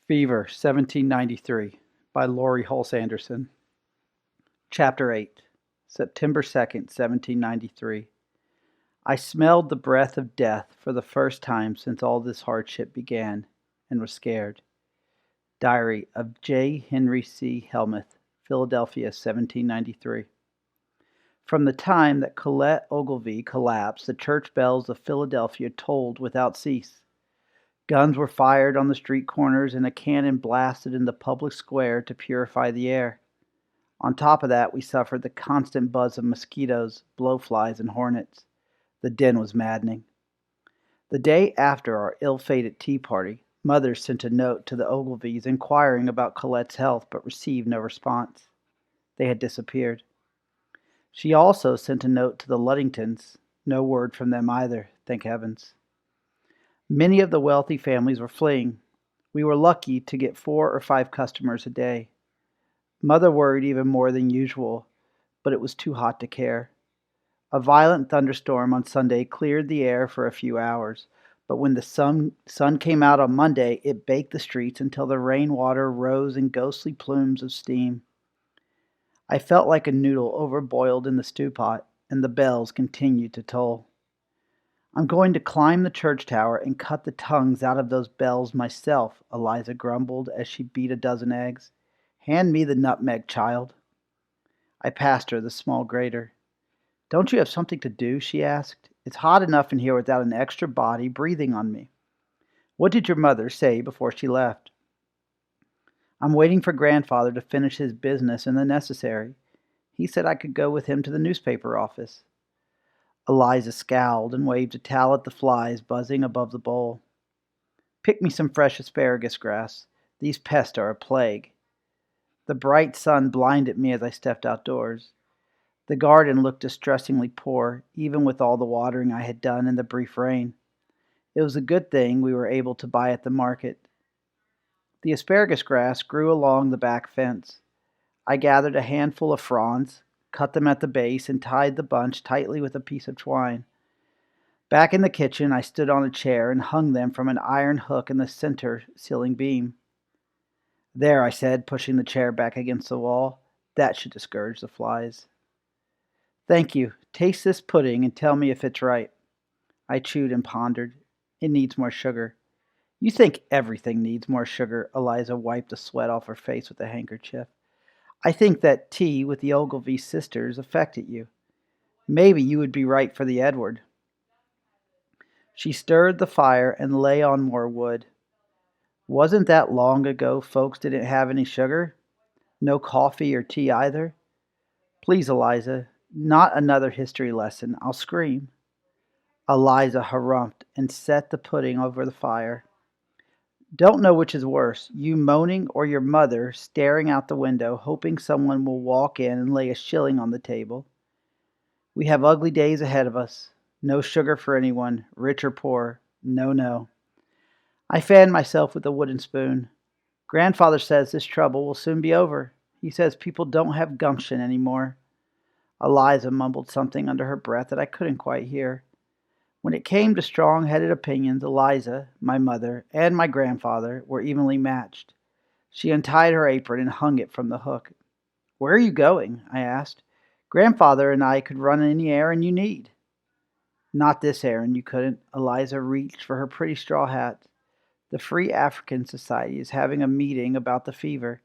Fever, 1793, by Laurie Hulse Anderson. Chapter 8, September 2nd, 1793. I smelled the breath of death for the first time since all this hardship began, and was scared. Diary of J. Henry C. Helmuth, Philadelphia, 1793. From the time that Colette Ogilvie collapsed, the church bells of Philadelphia tolled without cease. Guns were fired on the street corners and a cannon blasted in the public square to purify the air. On top of that, we suffered the constant buzz of mosquitoes, blowflies, and hornets. The din was maddening. The day after our ill-fated tea party, Mother sent a note to the Ogilvies inquiring about Colette's health, but received no response. They had disappeared. She also sent a note to the Luddingtons. No word from them either, thank heavens. Many of the wealthy families were fleeing. We were lucky to get 4 or 5 customers a day. Mother worried even more than usual, but it was too hot to care. A violent thunderstorm on Sunday cleared the air for a few hours, but when the sun came out on Monday, it baked the streets until the rainwater rose in ghostly plumes of steam. I felt like a noodle overboiled in the stew pot, and the bells continued to toll. "I'm going to climb the church tower and cut the tongues out of those bells myself," Eliza grumbled as she beat a dozen eggs. "Hand me the nutmeg, child." I passed her the small grater. "Don't you have something to do?" she asked. "It's hot enough in here without an extra body breathing on me." "What did your mother say before she left?" "I'm waiting for Grandfather to finish his business in the necessary. He said I could go with him to the newspaper office." Eliza scowled and waved a towel at the flies buzzing above the bowl. "Pick me some fresh asparagus grass. These pests are a plague." The bright sun blinded me as I stepped outdoors. The garden looked distressingly poor, even with all the watering I had done in the brief rain. It was a good thing we were able to buy at the market. The asparagus grass grew along the back fence. I gathered a handful of fronds, cut them at the base, and tied the bunch tightly with a piece of twine. Back in the kitchen, I stood on a chair and hung them from an iron hook in the center ceiling beam. "There," I said, pushing the chair back against the wall. "That should discourage the flies." "Thank you. Taste this pudding and tell me if it's right." I chewed and pondered. "It needs more sugar." "You think everything needs more sugar." Eliza wiped the sweat off her face with a handkerchief. "I think that tea with the Ogilvie sisters affected you. Maybe you would be right for the Edward." She stirred the fire and lay on more wood. "Wasn't that long ago folks didn't have any sugar? No coffee or tea either? Please, Eliza, not another history lesson. I'll scream." Eliza harumphed and set the pudding over the fire. "Don't know which is worse, you moaning or your mother staring out the window, hoping someone will walk in and lay a shilling on the table. We have ugly days ahead of us. No sugar for anyone, rich or poor. No, no." I fanned myself with a wooden spoon. "Grandfather says this trouble will soon be over. He says people don't have gumption anymore." Eliza mumbled something under her breath that I couldn't quite hear. When it came to strong-headed opinions, Eliza, my mother, and my grandfather were evenly matched. She untied her apron and hung it from the hook. "Where are you going?" I asked. "Grandfather and I could run any errand you need." "Not this errand, you couldn't." Eliza reached for her pretty straw hat. "The Free African Society is having a meeting about the fever.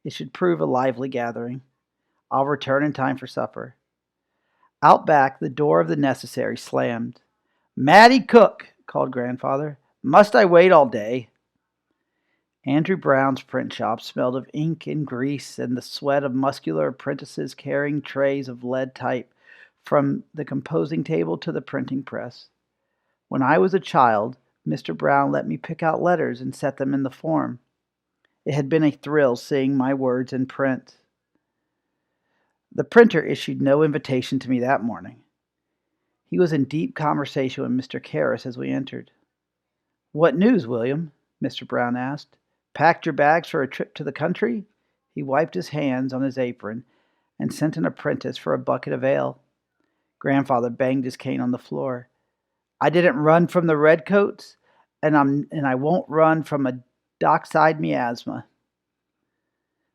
It should prove a lively gathering. I'll return in time for supper." Out back, the door of the necessary slammed. "Mattie Cook," called Grandfather. "Must I wait all day?" Andrew Brown's print shop smelled of ink and grease and the sweat of muscular apprentices carrying trays of lead type from the composing table to the printing press. When I was a child, Mr. Brown let me pick out letters and set them in the form. It had been a thrill seeing my words in print. The printer issued no invitation to me that morning. He was in deep conversation with Mr. Karras as we entered. "What news, William?" Mr. Brown asked. "Packed your bags for a trip to the country?" He wiped his hands on his apron and sent an apprentice for a bucket of ale. Grandfather banged his cane on the floor. "I didn't run from the redcoats, and I won't run from a Doc sighed miasma.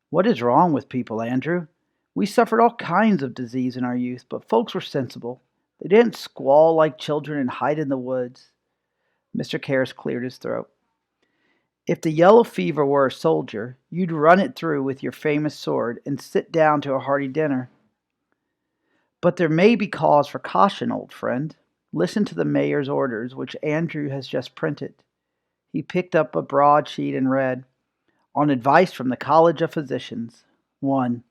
What is wrong with people, Andrew? We suffered all kinds of disease in our youth, but folks were sensible. They didn't squall like children and hide in the woods. Mr. Karras cleared his throat. If the yellow fever were a soldier, you'd run it through with your famous sword and sit down to a hearty dinner. But there may be cause for caution, old friend. Listen to the mayor's orders, which Andrew has just printed. He picked up a broadsheet and read, On advice from the College of Physicians. 1.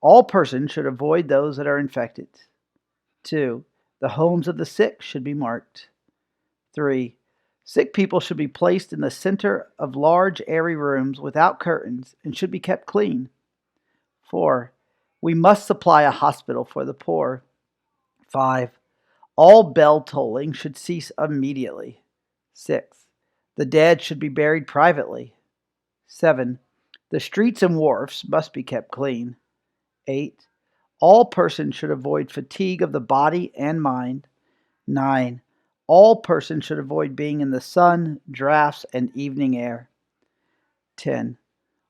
All persons should avoid those that are infected. 2. The homes of the sick should be marked. 3. Sick people should be placed in the center of large, airy rooms without curtains and should be kept clean. 4. We must supply a hospital for the poor. 5. All bell tolling should cease immediately. 6. The dead should be buried privately. 7. The streets and wharfs must be kept clean. 8. All persons should avoid fatigue of the body and mind. 9. All persons should avoid being in the sun, drafts, and evening air. 10.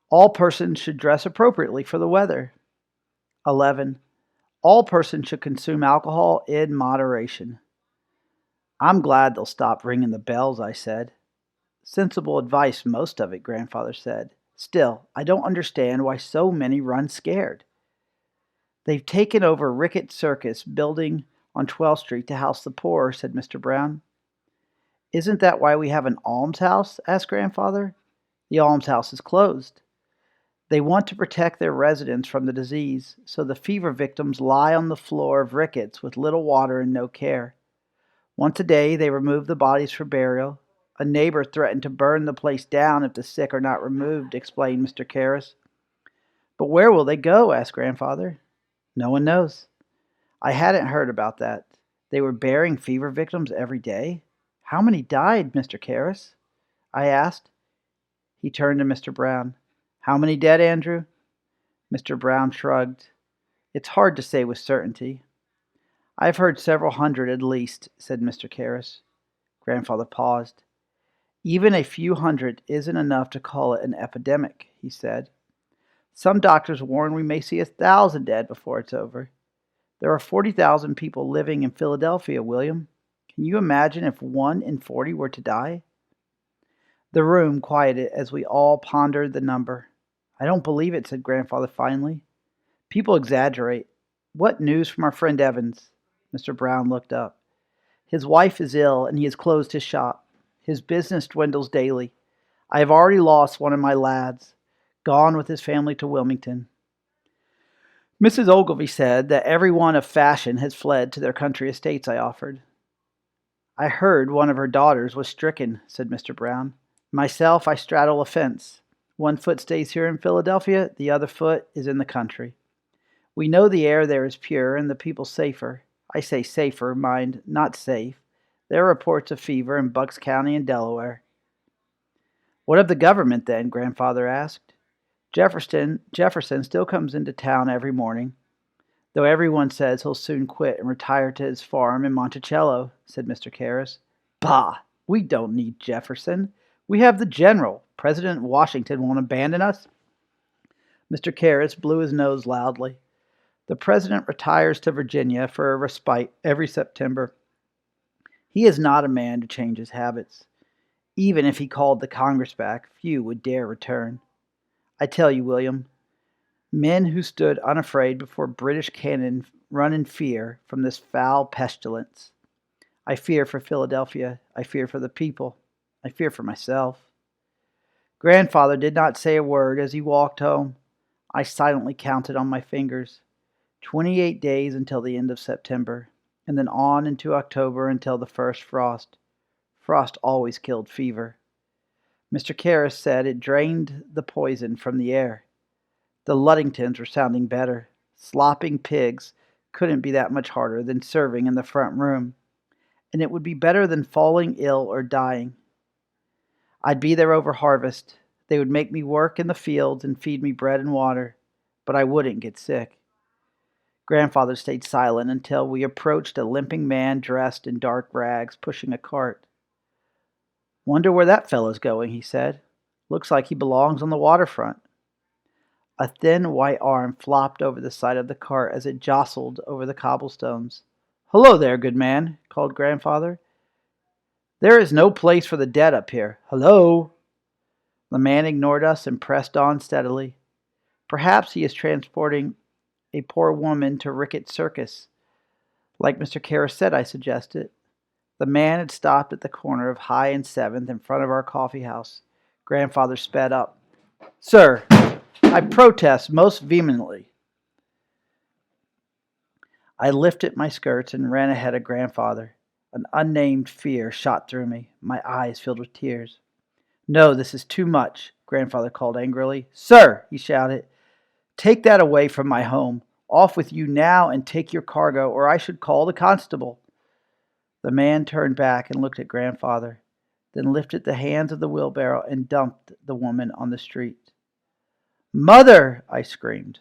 All persons should dress appropriately for the weather. 11. All persons should consume alcohol in moderation. I'm glad they'll stop ringing the bells, I said. Sensible advice, most of it, Grandfather said. Still, I don't understand why so many run scared. They've taken over Rickett Circus building on 12th Street to house the poor, said Mr. Brown. Isn't that why we have an almshouse? Asked Grandfather. The almshouse is closed. They want to protect their residents from the disease, so the fever victims lie on the floor of Ricketts with little water and no care. Once a day they remove the bodies for burial. A neighbor threatened to burn the place down if the sick are not removed, explained Mr. Karras. But where will they go? Asked Grandfather. No one knows. I hadn't heard about that. They were burying fever victims every day? How many died, Mr. Karras? I asked. He turned to Mr. Brown. How many dead, Andrew? Mr. Brown shrugged. It's hard to say with certainty. I've heard several hundred at least, said Mr. Karras. Grandfather paused. Even a few hundred isn't enough to call it an epidemic, he said. Some doctors warn we may see 1,000 dead before it's over. There are 40,000 people living in Philadelphia, William. Can you imagine if 1 in 40 were to die? The room quieted as we all pondered the number. I don't believe it, said Grandfather finally. People exaggerate. What news from our friend Evans? Mr. Brown looked up. His wife is ill, and he has closed his shop. His business dwindles daily. I have already lost one of my lads, gone with his family to Wilmington. Mrs. Ogilvy said that every one of fashion has fled to their country estates, I offered. I heard one of her daughters was stricken, said Mr. Brown. Myself, I straddle a fence. One foot stays here in Philadelphia, the other foot is in the country. We know the air there is pure and the people safer. I say safer, mind, not safe. There are reports of fever in Bucks County and Delaware. What of the government, then? Grandfather asked. Jefferson still comes into town every morning, though everyone says he'll soon quit and retire to his farm in Monticello, said Mr. Karras. Bah! We don't need Jefferson. We have the general. President Washington won't abandon us. Mr. Karras blew his nose loudly. The president retires to Virginia for a respite every September. He is not a man to change his habits. Even if he called the Congress back, few would dare return. I tell you, William, men who stood unafraid before British cannon run in fear from this foul pestilence. I fear for Philadelphia. I fear for the people. I fear for myself. Grandfather did not say a word as he walked home. I silently counted on my fingers. 28 days until the end of September, and then on into October until the first frost. Frost always killed fever. Mr. Karras said it drained the poison from the air. The Luddingtons were sounding better. Slopping pigs couldn't be that much harder than serving in the front room, and it would be better than falling ill or dying. I'd be there over harvest. They would make me work in the fields and feed me bread and water, but I wouldn't get sick. Grandfather stayed silent until we approached a limping man dressed in dark rags pushing a cart. Wonder where that fellow's going, he said. Looks like he belongs on the waterfront. A thin white arm flopped over the side of the cart as it jostled over the cobblestones. "Hello there, good man," called Grandfather. "There is no place for the dead up here. Hello." The man ignored us and pressed on steadily. "Perhaps he is transporting a poor woman to Rickett Circus, like Mr. Kara said," I suggested. The man had stopped at the corner of High and 7th in front of our coffee house. Grandfather sped up. "Sir, I protest most vehemently." I lifted my skirts and ran ahead of Grandfather. An unnamed fear shot through me. My eyes filled with tears. "No, this is too much," Grandfather called angrily. "Sir," he shouted, "take that away from my home. Off with you now and take your cargo, or I should call the constable." The man turned back and looked at Grandfather, then lifted the hands of the wheelbarrow and dumped the woman on the street. "Mother!" I screamed.